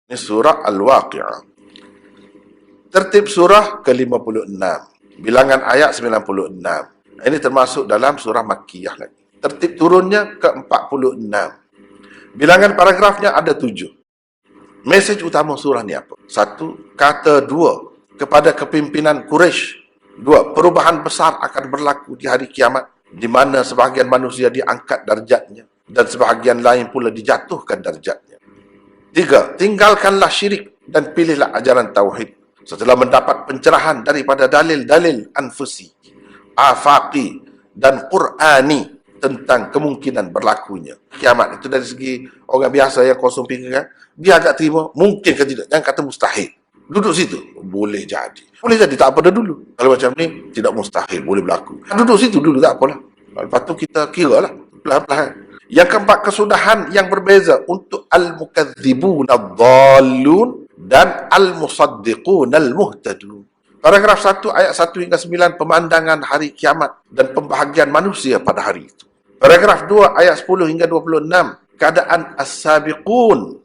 Ini surah Al-Waqi'ah. Tertib surah ke-56. Bilangan ayat 96. Ini termasuk dalam surah Makkiyah lagi. Tertib turunnya ke-46. Bilangan paragrafnya ada 7. Mesej utama surah ni apa? 1. Kata 2. Kepada kepimpinan Quraisy. 2. Perubahan besar akan berlaku di hari kiamat, di mana sebahagian manusia diangkat darjatnya dan sebahagian lain pula dijatuhkan darjatnya. 3. Tinggalkanlah syirik dan pilihlah ajaran tauhid setelah mendapat pencerahan daripada dalil-dalil anfusi, afaqi dan Qur'ani tentang kemungkinan berlakunya kiamat. Itu dari segi orang biasa yang kosong pikiran, dia agak terima mungkin ke tidak, jangan kata mustahil. Duduk situ, boleh jadi. Boleh jadi, tak apa dah dulu. Kalau macam ni, tidak mustahil, boleh berlaku. Duduk situ dulu, tak apalah. Lepas tu kita kira lah, perlahan-lahan. Yang keempat, kesudahan yang berbeza untuk al-mukadzibun ad-dallun dan al-musaddiqun al-muhtadun. Paragraf 1 ayat 1 hingga 9, pemandangan hari kiamat dan pembahagian manusia pada hari itu. Paragraf 2 ayat 10 hingga 26, keadaan as-sabiqun.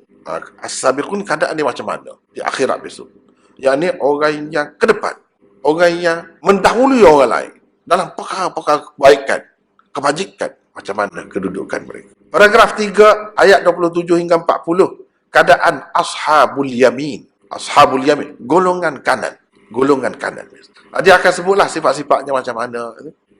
As-sabiqun keadaan dia macam mana di akhirat besok. Yang ni orang yang ke depan, orang yang mendahului orang lain dalam perkara-perkara kebaikan, kebajikan. Macam mana kedudukan mereka. Paragraf 3 ayat 27 hingga 40, keadaan ashabul yamin. Ashabul yamin, golongan kanan. Golongan kanan. Dia akan sebutlah sifat-sifatnya macam mana.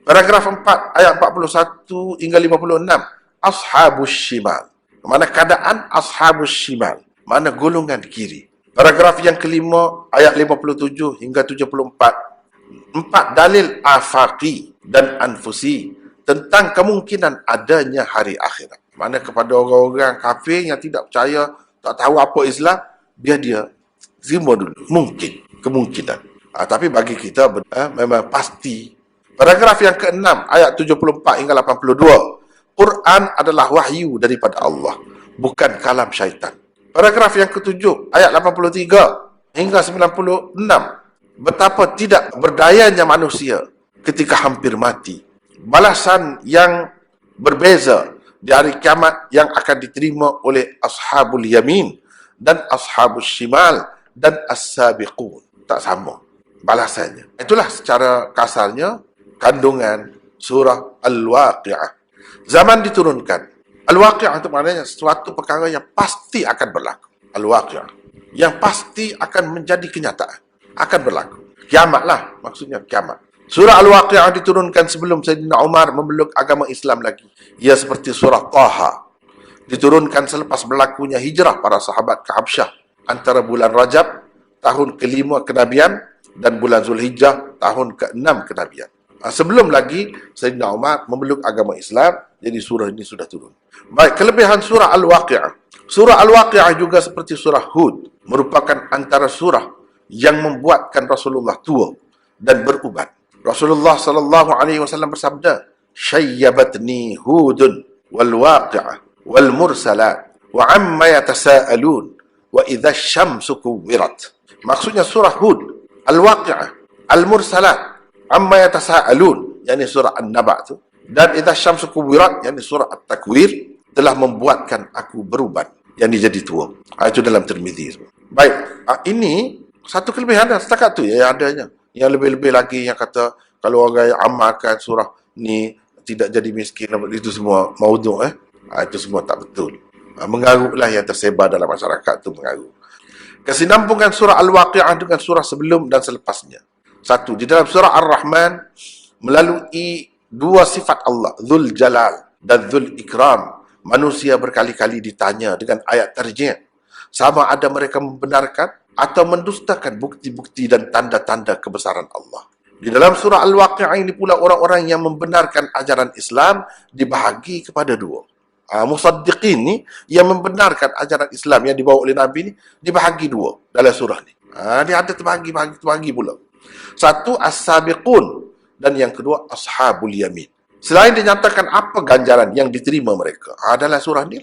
Paragraf 4 ayat 41 hingga 56, ashabus shimal. Mana keadaan ashabus shimal, mana golongan kiri. Paragraf yang kelima ayat 57 hingga 74, 4 dalil afaqi dan anfusi tentang kemungkinan adanya hari akhirat. Mana kepada orang-orang kafir yang tidak percaya, tak tahu apa Islam, biar dia terima dulu. Mungkin, kemungkinan. Tapi bagi kita memang pasti. Paragraf yang ke-6 ayat 74 hingga 82, Quran adalah wahyu daripada Allah, bukan kalam syaitan. Paragraf yang ke-7 ayat 83 hingga 96, betapa tidak berdayanya manusia ketika hampir mati. Balasan yang berbeza di hari kiamat yang akan diterima oleh ashabul yamin dan ashabul shimal dan as-sabiqun. Tak sama balasannya. Itulah secara kasarnya kandungan surah Al-Waqi'ah. Zaman diturunkan. Al-Waqi'ah itu maknanya suatu perkara yang pasti akan berlaku. Al-Waqi'ah, yang pasti akan menjadi kenyataan, akan berlaku. Kiamatlah, maksudnya kiamat. Surah Al-Waqi'ah diturunkan sebelum Sayyidina Umar memeluk agama Islam lagi. Ia seperti surah Taha. Diturunkan selepas berlakunya hijrah para sahabat ke Habsyah antara bulan Rajab tahun ke-5 kenabian dan bulan Zulhijjah tahun ke-6 kenabian. Sebelum lagi Sayyidina Umar memeluk agama Islam, jadi surah ini sudah turun. Baik, kelebihan surah Al-Waqi'ah. Surah Al-Waqi'ah juga seperti surah Hud, merupakan antara surah yang membuatkan Rasulullah tua dan berubat. Rasulullah sallallahu alaihi wasallam bersabda, "Syayyabatni Hudun wal Waqi'ah wal Mursalat wa amma yatasaalun wa idza asy-syamsu kuwirat." Maksudnya surah Hud, Al-Waqi'ah, Al-Mursalat, amma yatasaalun, yakni surah An-Naba tu, dan idza asy-syamsu kuwirat, yakni surah At-Takwir, telah membuatkan aku berubat, yang jadi tua. Itu dalam Tirmizi. Baik, ini satu kelebihan dah setakat tu yang adanya. Yang lebih-lebih lagi yang kata kalau orang yang amalkan surah ni tidak jadi miskin, itu semua maudhu'. Itu semua tak betul. Mengarutlah yang tersebar dalam masyarakat tu, mengarut. Kesinambungan surah Al-Waqi'ah dengan surah sebelum dan selepasnya. Satu, di dalam surah Ar-Rahman melalui dua sifat Allah, Dzul Jalal dan Dzul Ikram, manusia berkali-kali ditanya dengan ayat tarjih sama ada mereka membenarkan atau mendustakan bukti-bukti dan tanda-tanda kebesaran Allah. Di dalam surah Al-Waqi'ah ini pula orang-orang yang membenarkan ajaran Islam dibahagi kepada dua. Musaddiqin ni yang membenarkan ajaran Islam yang dibawa oleh Nabi ni dibahagi dua dalam surah ni. Dia ada terbahagi pula. Satu, as-sabiqun, dan yang kedua ashabul yamin. Selain dinyatakan apa ganjaran yang diterima mereka dalam surah ni.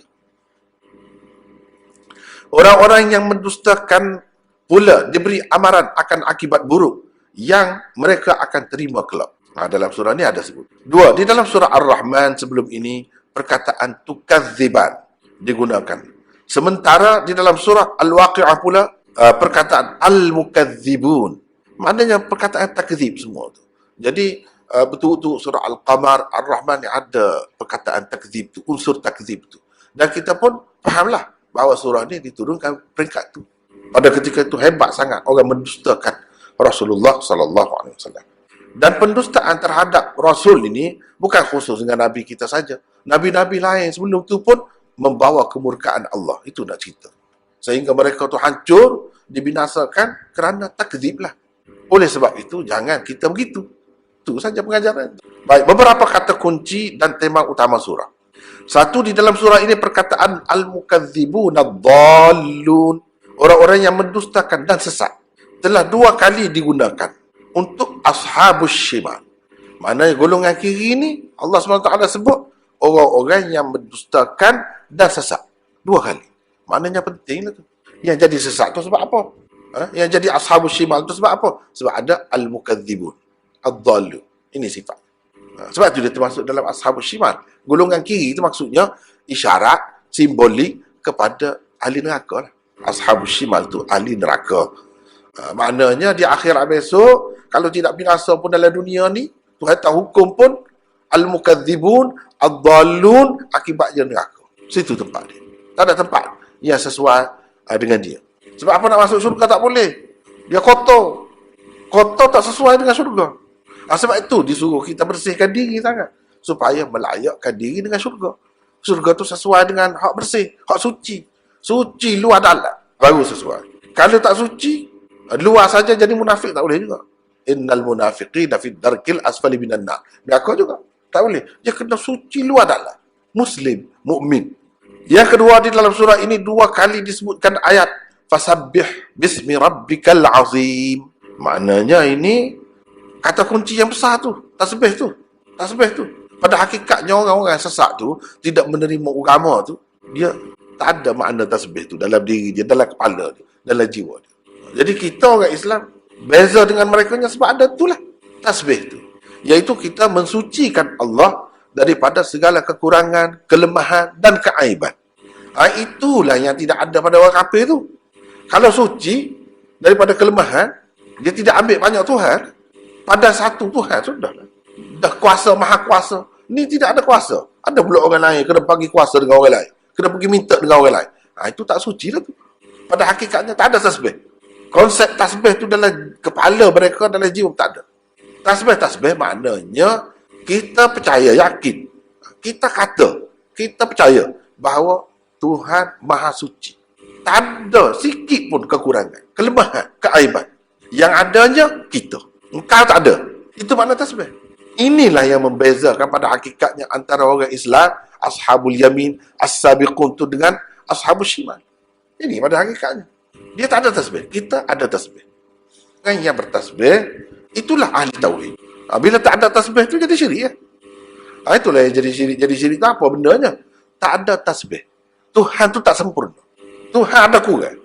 Orang-orang yang mendustakan pula diberi amaran akan akibat buruk yang mereka akan terima kelak. Dalam surah ni ada sebut. Dua, di dalam surah Ar-Rahman sebelum ini perkataan tukadziban digunakan. Sementara di dalam surah Al-Waqi'ah pula, perkataan Al-Mukadzibun. Maknanya perkataan takzib semua tu. Jadi, betul-betul surah Al-Qamar, Ar-Rahman yang ada perkataan takzib tu, unsur takzib tu. Dan kita pun fahamlah bahawa surah ni diturunkan peringkat tu. Pada ketika itu hebat sangat orang mendustakan Rasulullah sallallahu alaihi wasallam. Dan pendustaan terhadap Rasul ini bukan khusus dengan Nabi kita saja. Nabi-Nabi lain sebelum itu pun membawa kemurkaan Allah. Itu nak cerita. Sehingga mereka tu hancur, dibinasakan kerana takzib lah. Oleh sebab itu, jangan kita begitu. Itu saja pengajaran. Baik, beberapa kata kunci dan tema utama surah. Satu, di dalam surah ini perkataan Al-Mukadzibun Ad-Dallun. Orang-orang yang mendustakan dan sesat. Telah 2 kali digunakan untuk ashabus shimal. Maknanya golongan kiri ini Allah SWT sebut orang-orang yang mendustakan dan sesat 2 kali. Maknanya penting lah tu. Yang jadi sesat tu sebab apa? Yang jadi ashabus shimal tu sebab apa? Sebab ada al-mukadzibun ad-dallun. Ini sifat. Sebab tu dia termasuk dalam ashabus shimal. Golongan kiri itu maksudnya isyarat simbolik kepada ahli neraka lah. Ashabus shimal tu ahli neraka. Maknanya di akhirat besok, kalau tidak binasa pun dalam dunia ni, Tuhan tak hukum pun al-mukadzibun ad-dallun, akibatnya neraka. Situ tempat dia. Tak ada tempat yang sesuai dengan dia. Sebab apa nak masuk syurga tak boleh. Dia kotor. Kotor tak sesuai dengan syurga. Sebab itu disuruh kita bersihkan diri sangat supaya melayakkan diri dengan syurga. Syurga tu sesuai dengan hak bersih, hak suci. Suci luar dalam baru sesuai. Kalau tak suci, luar saja jadi munafik tak boleh juga. Innal munafiqina fi darkil asfali minan nar. Neraka juga tak boleh. Dia kena suci luar dalam. Muslim, mukmin. Yang kedua, di dalam surah ini 2 kali disebutkan ayat fasabbih bismi rabbikal azim. Maknanya ini kata kunci yang besar tu, tasbih tu. Tasbih tu. Pada hakikatnya orang-orang sesat tu tidak menerima agama tu, dia tak ada makna tasbih tu dalam diri dia, dalam kepala dia, dalam jiwa dia. Jadi kita orang Islam beza dengan mereka sebab ada itulah tasbih tu. Iaitu kita mensucikan Allah daripada segala kekurangan, kelemahan dan keaiban. Itulah yang tidak ada pada orang kafir tu. Kalau suci daripada kelemahan, dia tidak ambil banyak Tuhan. Pada satu Tuhan sudah. Dah kuasa, maha kuasa. Ni tidak ada kuasa. Ada pula orang lain kena bagi kuasa dengan orang lain. Kena pergi minta dengan orang lain. Itu tak suci lah tu. Pada hakikatnya tak ada tasbih. Konsep tasbih tu dalam kepala mereka, dalam jiwa tak ada. Tasbih maknanya kita percaya, yakin. Kita kata, kita percaya bahawa Tuhan maha suci. Tak ada sikit pun kekurangan, kelemahan, keaiban. Yang adanya kita. Engkau tak ada. Itu makna tasbih. Inilah yang membezakan pada hakikatnya antara orang Islam, ashabul yamin, as-sabiqun tu dengan ashabul shimal. Ini pada hakikatnya. Dia tak ada tasbih. Kita ada tasbih. Orang yang bertasbih, itulah ahli tauhid. Bila tak ada tasbih tu jadi syirik ya. Itulah yang jadi syirik. Jadi syirik tu apa bendanya? Tak ada tasbih. Tuhan tu tak sempurna. Tuhan ada kurang.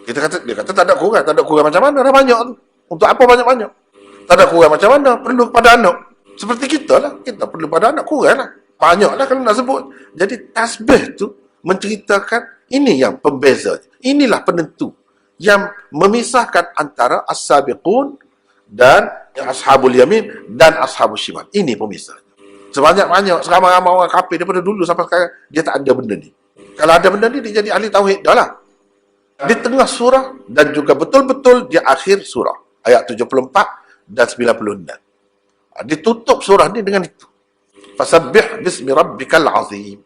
Dia kata tak ada kurang. Tak ada kurang macam mana? Dah banyak tu. Untuk apa banyak-banyak? Tak ada kurang macam mana? Perlu kepada anak. Seperti kita lah. Kita perlu pada anak, kurang lah. Banyak lah kalau nak sebut. Jadi tasbih tu menceritakan ini yang pembeza. Inilah penentu yang memisahkan antara as-sabiqun dan ashabul yamin dan ashabul shimal. Ini pemisah. Sebanyak-banyak, seramai-ramai orang kafir daripada dulu sampai sekarang, dia tak ada benda ni. Kalau ada benda ni, dia jadi ahli tauhid dah lah. Di tengah surah dan juga betul-betul di akhir surah. Ayat 74 dan 96. Ditutup surah ni dengan itu. Fasabbih bismi rabbikal azim.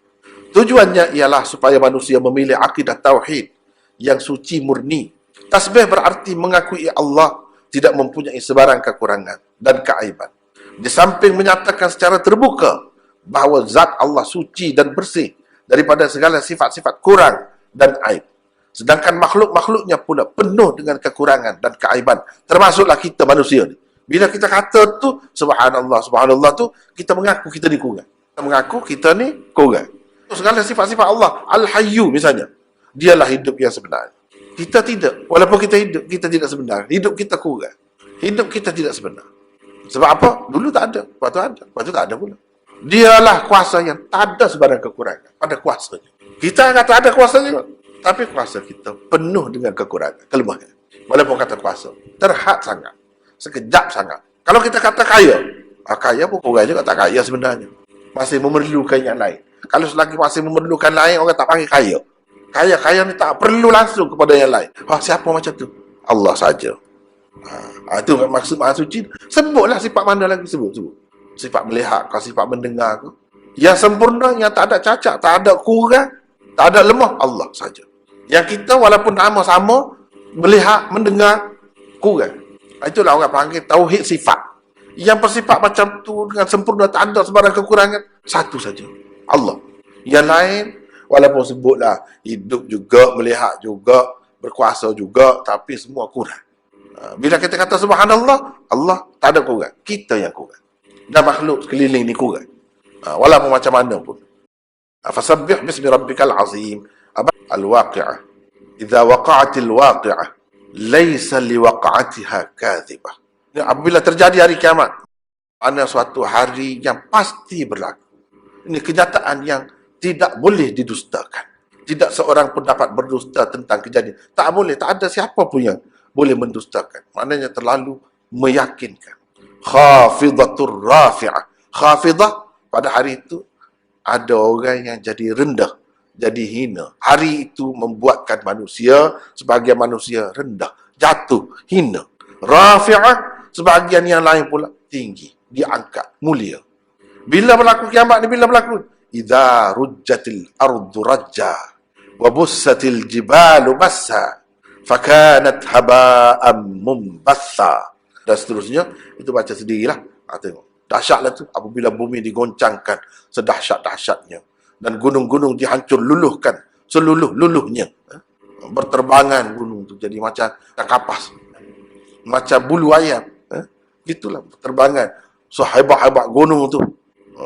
Tujuannya ialah supaya manusia memilih akidah tauhid yang suci murni. Tasbih berarti mengakui Allah tidak mempunyai sebarang kekurangan dan keaiban. Di samping menyatakan secara terbuka bahawa zat Allah suci dan bersih daripada segala sifat-sifat kurang dan aib. Sedangkan makhluk-makhluknya pula penuh dengan kekurangan dan keaiban. Termasuklah kita manusia ni. Bila kita kata tu, subhanallah, subhanallah tu, kita mengaku kita ni kurang. Kita mengaku kita ni kurang. Segala sifat-sifat Allah, Al-Hayyu misalnya, dialah hidup yang sebenar. Kita tidak. Walaupun kita hidup, kita tidak sebenar. Hidup kita kurang. Hidup kita tidak sebenar. Sebab apa? Dulu tak ada. Lepas tu ada. Lepas tu tak ada pula. Dialah kuasa yang tak ada sebarang kekurangan pada kuasanya. Kita kata ada kuasa juga. Tapi kuasa kita penuh dengan kekurangan, kelemahan. Walaupun kata kuasa, terhad sangat, sekejap sangat. Kalau kita kata kaya, kaya pun kurang juga tak kaya sebenarnya. Masih memerlukan yang lain. Kalau selagi masih memerlukan lain, orang tak panggil kaya. Kaya ni tak perlu langsung kepada yang lain. Siapa macam tu? Allah saja. Itu maksud Maha Suci. Sebutlah sifat mana lagi, sebut. Sifat melihat, sifat mendengar ke. Yang sempurna, yang tak ada cacat, tak ada kurang, tak ada lemah, Allah saja. Yang kita walaupun nama sama, melihat, mendengar, kurang. Itulah orang panggil tauhid sifat. Yang bersifat macam tu dengan sempurna, tak ada sebarang kekurangan, satu saja, Allah. Yang lain, walaupun sebutlah hidup juga, melihat juga, berkuasa juga, tapi semua kurang. Bila kita kata subhanallah, Allah tak ada kurang, kita yang kurang. Dan makhluk sekeliling ni kurang. Walaupun macam mana pun. Fasabbih bismi rabbikal azim. Al-waqi'ah. Idza waqa'atil waqi'ah, laisa liwaqa'atiha kadhibah. Apabila terjadi hari kiamat, ada suatu hari yang pasti berlaku. Ini kenyataan yang tidak boleh didustakan. Tidak seorang pun dapat berdusta tentang kejadian. Tak boleh, tak ada siapa pun yang boleh mendustakan. Maknanya terlalu meyakinkan. Khafidatur rafi'ah. Khafidah, pada hari itu ada orang yang jadi rendah, jadi hina. Hari itu membuatkan manusia, sebagian manusia rendah, jatuh, hina. Rafi'ah, sebagian yang lain pula tinggi, diangkat, mulia. Bila berlaku kiamat ni, bila berlaku? Idza rujjatil ardu rajja wa bussatil jibalu bassa fakanat haba'an mumbatha. Dan seterusnya, itu baca sendirilah. Tengok. Dahsyatlah tu apabila bumi digoncangkan sedahsyat-dahsyatnya dan gunung-gunung dihancur luluhkan seluluh-luluhnya. Berterbangan gunung tu jadi macam kapas, macam bulu ayam. Gitulah terbangan. Sehebat-hebat gunung tu,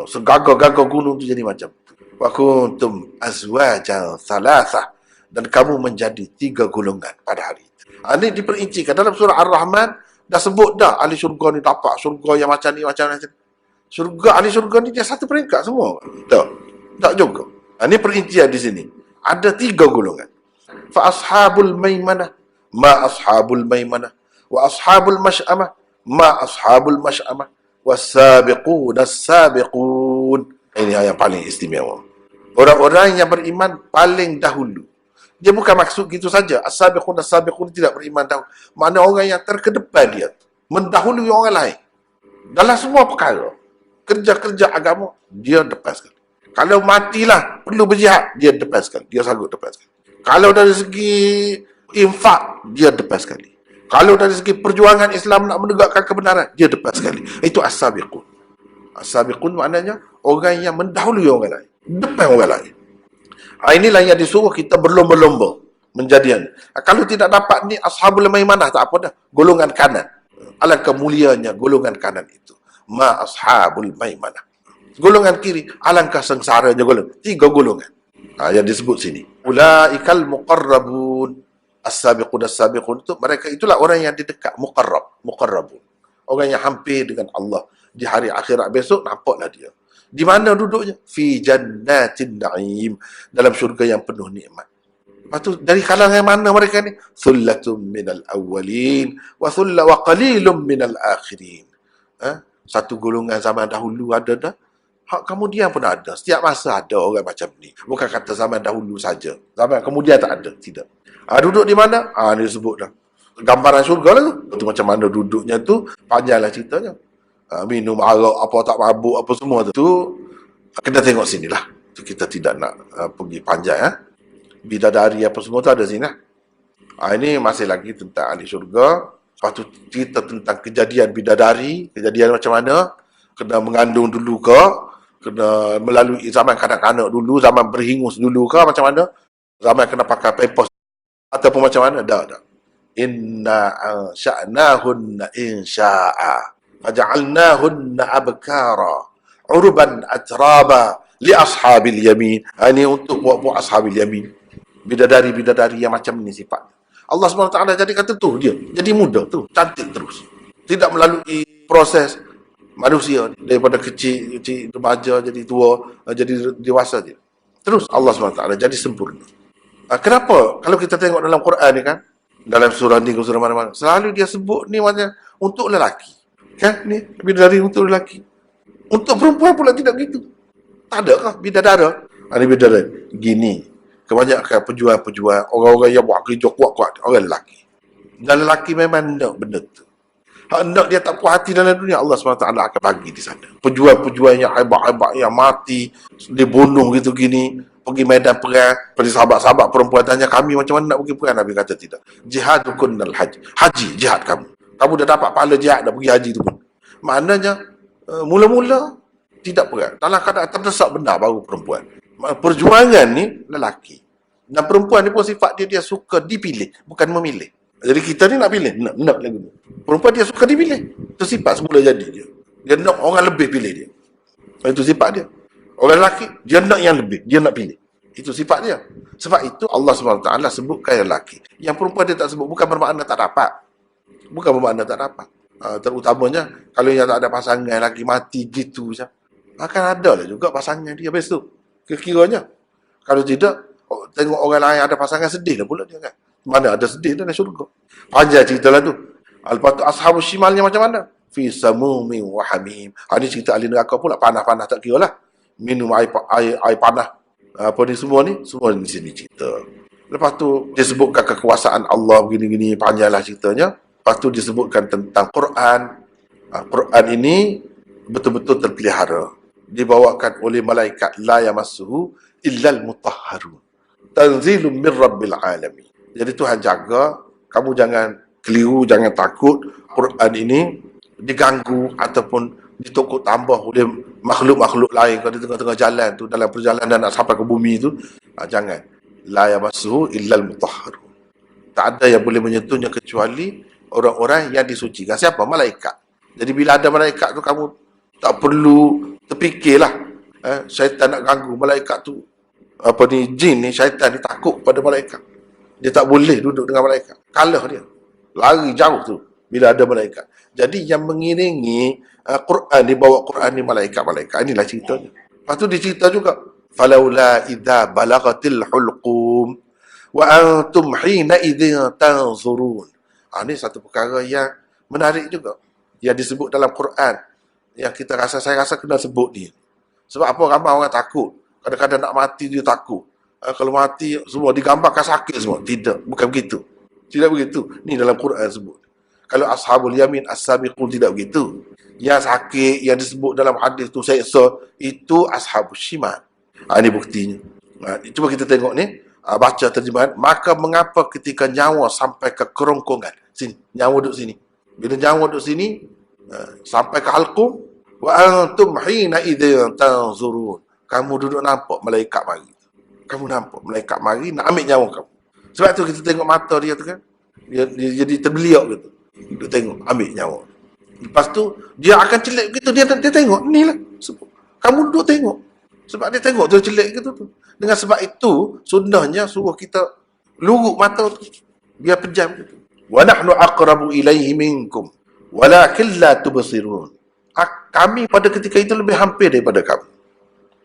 segagah-gagah gunung tu jadi macam tu. Wa kuntum azwajan thalathah, dan kamu menjadi 3 golongan pada hari itu. Ini diperincikan dalam surah Ar-Rahman. Dah sebut dah ahli syurga ni dapat syurga yang macam ni, macam ni. Syurga, ahli syurga ni dia satu peringkat semua. Tak juga. Ini perincian di sini. Ada 3 golongan. Fa ashabul maimanah ma ashabul maimanah, wa ashabul mash'amah ma ashabul mash'amah, was-sabiqun as-sabiqun. Ini yang paling istimewa. Orang-orang yang beriman paling dahulu. Dia bukan maksud gitu saja. As-sabiqun as-sabiqun tidak beriman dahulu. Mana orang yang terkedepan dia, mendahului orang lain dalam semua perkara. Kerja-kerja agama, dia depan sekali. Kalau matilah, perlu berjihad, dia depan sekali. Dia sanggup depan sekali. Kalau dari segi infak, dia depan sekali. Kalau dari segi perjuangan Islam nak menegakkan kebenaran, dia depan sekali. Itu as-sabiqun. As-sabiqun maknanya orang yang mendahului orang lain, depan orang lain. Inilah yang disuruh kita berlomba-lomba menjadian. Kalau tidak dapat ni ashabul maimanah, tak apa dah, golongan kanan. Alangkah mulianya golongan kanan itu. Ma ashabul maimanah. Golongan kiri, alangkah sengsaranya golongan. 3 golongan yang disebut sini. Ulaikal muqarrabun. As-sabiqun as-sabiqun itu, mereka itulah orang yang didekat, muqarrabun. Orang yang hampir dengan Allah. Di hari akhirat besok, nampaklah dia. Di mana duduknya? Fi jannatin na'im. Dalam syurga yang penuh nikmat. Lepas tu, dari kalangan mana mereka ni? Thullatum minal awwalin wa qalilum minal akhirin. Satu golongan zaman dahulu ada dah. Hak kemudian pun ada. Setiap masa ada orang macam ni. Bukan kata zaman dahulu saja. Zaman kemudian tak ada. Tidak. Duduk di mana? Ni sebut dah. Gambaran syurga lah tu. Itu macam mana duduknya tu. Panjanglah ceritanya. Minum arak, apa tak mabuk, apa semua tu. Kena tengok sinilah. Tu kita tidak nak pergi panjang. Bidadari apa semua tu ada sini. Ini masih lagi tentang ahli syurga. Lepas tu cerita tentang kejadian bidadari. Kejadian macam mana. Kena mengandung dulu ke. Kena melalui zaman kanak-kanak dulu. Zaman berhingus dulu ke macam mana. Zaman kena pakai pampers. Ataupun macam mana. Dah. Inna ansha'nahunna insya'a. Faja'alnahunna abkara urban atraba li ashabil yamin. Ini untuk buat-buat ashabil yamin. Bidadari-bidadari yang macam ni sifat. Allah SWT jadikan tu dia. Jadi muda tu, cantik terus. Tidak melalui proses manusia daripada kecil remaja jadi tua, jadi dewasa dia. Terus Allah SWT jadi sempurna. Kenapa? Kalau kita tengok dalam Quran ni kan, dalam surah ni, surah mana-mana, selalu dia sebut ni macam untuk lelaki. Kan? Ni, bidadari untuk lelaki. Untuk perempuan pula tidak begitu. Tak ada kah bidadara? Ini bidadari. Gini. Kebanyakan pejuang-pejuang, orang-orang yang buat kerja kuat-kuat, orang lelaki. Dan lelaki memang nak benda tu. Hendak dia tak puas hati dalam dunia, Allah SWT akan bagi di sana. Pejuang-pejuang yang hebat-hebat, yang mati, dibunuh gitu gini, pergi medan perang, pada sahabat-sahabat perempuan tanya, kami macam mana nak pergi perang? Nabi kata tidak. Jihadukun al haji. Haji, jihad kamu. Kamu dah dapat pahala jihad, dah pergi haji tu pun. Maknanya, mula-mula tidak perang. Dalam keadaan terdesak benar baru perempuan. Perjuangan ni lelaki. Dan perempuan ni pun sifat dia suka dipilih, bukan memilih. Jadi kita ni nak pilih, nak lagu ni. Perempuan dia suka dipilih. Itu sifat semula jadi dia. Dia nak orang lebih pilih dia. Itu sifat dia. Orang lelaki, dia nak yang lebih, dia nak pilih. Itu sifat dia. Sebab itu Allah SWT sebutkan yang lelaki. Yang perempuan dia tak sebut, bukan bermakna tak dapat. Bukan bermakna tak dapat. Terutamanya, kalau yang tak ada pasangan lagi mati gitu je. Akan ada lah juga pasangan dia besok. Kira-kiranya. Kalau tidak, tengok orang lain ada pasangan, sedih lah pula dia kan. Mana ada sedih dalam syurga. Panjang cerita lah tu. Lepas tu ashabus shimalnya macam mana? Fi samumin wa hamim. Ini cerita ahli neraka pula, panah-panah tak kira lah. Minum air panah. Apa ni semua ni di sini cerita. Lepas tu disebutkan kekuasaan Allah begini-gini, panjanglah ceritanya. Lepas tu disebutkan tentang Quran. Quran ini betul-betul terpelihara. Dibawakan oleh malaikat la yamassuhu illal mutahharun. Tanzilun min rabbil alamin. Jadi Tuhan jaga, kamu jangan keliru, jangan takut Quran ini diganggu ataupun ditokok tambah oleh makhluk-makhluk lain kalau di tengah-tengah jalan tu, dalam perjalanan nak sampai ke bumi tu. Jangan. La yamassuhu illal mutahharun. Tak ada yang boleh menyentuhnya kecuali orang-orang yang disucikan. Siapa? Malaikat. Jadi bila ada malaikat tu, kamu tak perlu terfikirlah syaitan nak ganggu. Malaikat tu, jin ni, syaitan ni takut pada malaikat. Dia tak boleh duduk dengan malaikat. Kalah dia. Lari jauh tu bila ada malaikat. Jadi yang mengiringi Quran, dibawa Quran ni malaikat-malaikat. Inilah ceritanya. Lepas tu dicerita juga. Falaula idza balagatil hulqum wa antum hina idzin tanzurun. Ini satu perkara yang menarik juga. Yang disebut dalam Quran. Yang saya rasa kena sebut ni. Sebab apa, ramai orang takut. Kadang-kadang nak mati dia takut. Kalau mati semua digambarkan sakit semua. Tidak, bukan begitu. Tidak begitu. Ni dalam Quran sebut. Kalau ashabul yamin as-sabiqun tidak begitu. Yang sakit yang disebut dalam hadis tu seksa, itu ashabul shimal. Ini buktinya. Cuba kita tengok ni, baca terjemahan. Maka mengapa ketika nyawa sampai ke kerongkongan? Sini, nyawa duduk sini. Bila nyawa duduk sini, sampai ke halqum, wa antum hina idzin tanzurun. Kamu duduk nampak malaikat mari. Kamu nampak malaikat mari nak ambil nyawa kamu. Sebab tu kita tengok mata dia tu kan. Dia jadi terbeliak gitu. Duduk tengok, ambil nyawa. Lepas tu dia akan celik gitu, dia tengok, ni lah. Kamu duduk tengok. Sebab dia tengok dia celik gitu tu. Dengan sebab itu sunnahnya suruh kita luruk mata tu biar pejam gitu. Wa nahnu aqrabu ilaihi minkum walakin la tubsirun. Kami pada ketika itu lebih hampir daripada kamu.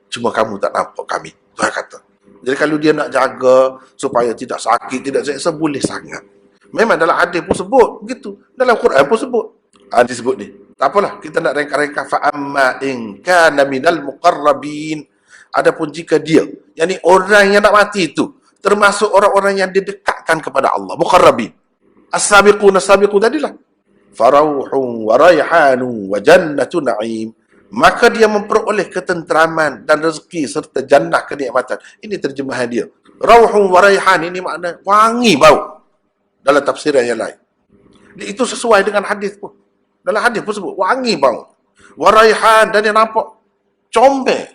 Cuma kamu tak nampak kami. Tuhan kata. Jadi kalau dia nak jaga supaya tidak sakit, tidak seksa, boleh sangat. Memang dalam hadis pun sebut begitu. Dalam Quran pun sebut. Disebut ni. Tak apalah, kita nak rengka-rengka. Fa'amma in kana minal muqarrabin. Adapun jika dia, yakni orang yang nak mati itu, termasuk orang-orang yang didekatkan kepada Allah. Muqarrabin. As-sabiqun tadilah. Farauhun wa rayhanun wa jannatu na'im. Maka dia memperoleh ketenteraman dan rezeki serta jannah kenikmatan. Ini terjemahan dia. Rauhun wa rayhan ini makna wangi bau. Dalam tafsiran yang lain. Itu sesuai dengan hadis pun. Dalam hadis pun sebut wangi bau. Wa rayhan, dan dia nampak comel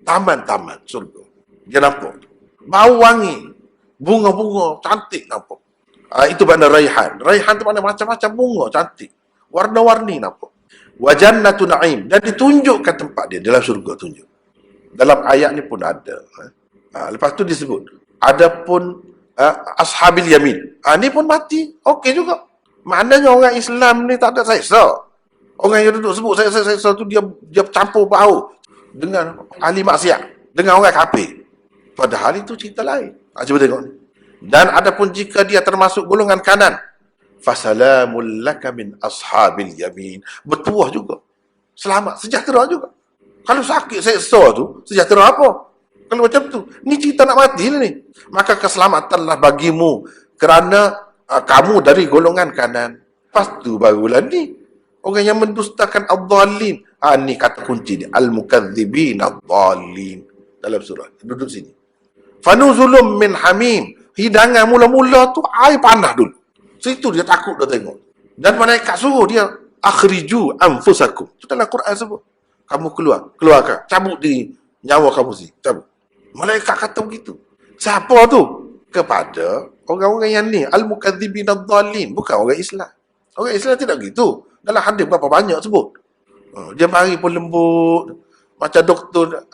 taman-taman surga. Dia nampak bau wangi, bunga-bunga cantik nampak. Itu makna rayhan. Rayhan tu makna macam-macam bunga cantik. Warna-warni nampak. Wa jannatu na'im, dan ditunjukkan tempat dia dalam syurga, tunjuk. Dalam ayat ni pun ada. Lepas tu disebut adapun ashabil yamin. Ni pun mati. Okey juga. Maknanya orang Islam ni tak ada seksa. Orang yang duduk sebut seksa tu dia campur bau dengan ahli maksiat, dengan orang kafir. Padahal itu cerita lain. Cuba tengok ni. Dan adapun jika dia termasuk golongan kanan, fasalamul laka min ashabil yamin. Bertuah juga. Selamat, sejahtera juga. Kalau sakit seksa tu, sejahtera apa? Kalau macam tu, ni cerita nak mati lah ni. Maka keselamatanlah bagimu kerana kamu dari golongan kanan. Lepas tu barulah ni orang yang mendustakan ad-dhalin. Ni kata kunci ni, al-mukadzibin ad-dhalin dalam surah. Duduk sini. Fanuzulum min hamim. Hidangan mula-mula tu air panas dulu. Situ dia takut dah tengok. Dan malaikat suruh dia, akhriju anfusakum. Itu dalam Quran sebut. Kamu keluarkan. Cabut di nyawa kamu sini. Cabut. Malaikat kata begitu. Siapa tu? Kepada orang-orang yang ni, al-mukadzibin ad-dhalin, bukan orang Islam. Orang Islam tidak begitu. Dalam hadis berapa banyak sebut. Dia mari pun lembut. Macam doktor,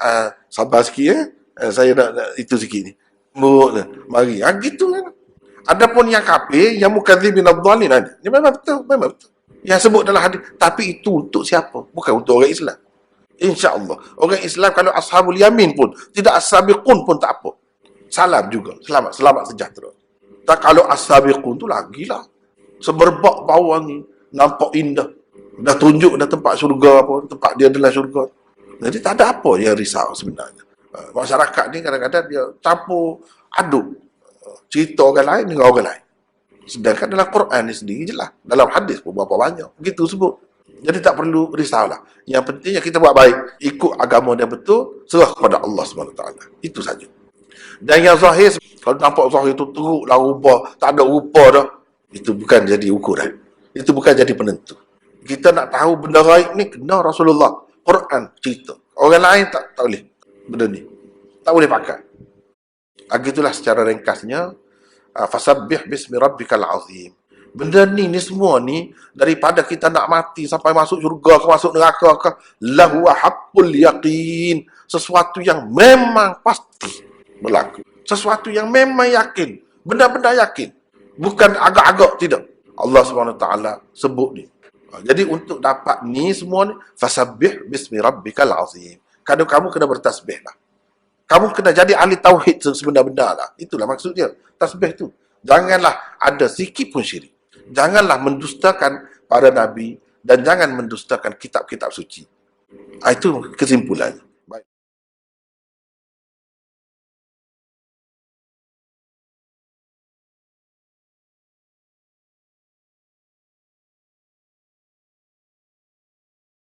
sabar sikit saya nak itu sikit ni. Mari. Gitu kan. Adapun yang kafir, yang mukadzibin ad-dhalin, dia memang betul. Yang sebut dalam hadis. Tapi itu untuk siapa? Bukan untuk orang Islam. InsyaAllah. Orang Islam kalau ashabul yamin pun, tidak as-sabiqun pun tak apa. Salam juga. Selamat sejahtera. Tak kalau as-sabiqun tu lagilah. Semerbak bawah ni. Nampak indah. Dah tunjuk dah tempat syurga apa. Tempat dia dalam syurga. Jadi tak ada apa yang risau sebenarnya. Masyarakat ni kadang-kadang dia campur aduk cerita orang lain dengan orang lain. Sedangkan dalam Quran ni sendiri je lah. Dalam hadis pun berapa banyak. Begitu sebut. Jadi tak perlu risaulah. Yang pentingnya kita buat baik. Ikut agama dia betul. Serah kepada Allah SWT. Itu saja. Dan yang zahir, kalau nampak zahir tu teruk lah rupa, tak ada rupa dah. Itu bukan jadi ukuran. Itu bukan jadi penentu. Kita nak tahu benda gaib ni, kena Rasulullah. Quran cerita. Orang lain tak boleh. Benda ni. Tak boleh pakai. Begitulah secara ringkasnya. Fasabbih bismi rabbikal azim. Benda ni semua ni, daripada kita nak mati sampai masuk syurga ke masuk neraka ke, lahu haqqul yaqin. Sesuatu yang memang pasti berlaku. Sesuatu yang memang yakin. Benda-benda yakin. Bukan agak-agak, tidak. Allah SWT sebut ni. Jadi untuk dapat ni semua ni, fasabbih bismi rabbikal azim. Kadang kamu kena bertasbih lah. Kamu kena jadi ahli tauhid sebenar-benar lah. Itulah maksud dia. Tasbih tu. Janganlah ada sikit pun syirik. Janganlah mendustakan para nabi dan jangan mendustakan kitab-kitab suci. Itu kesimpulannya.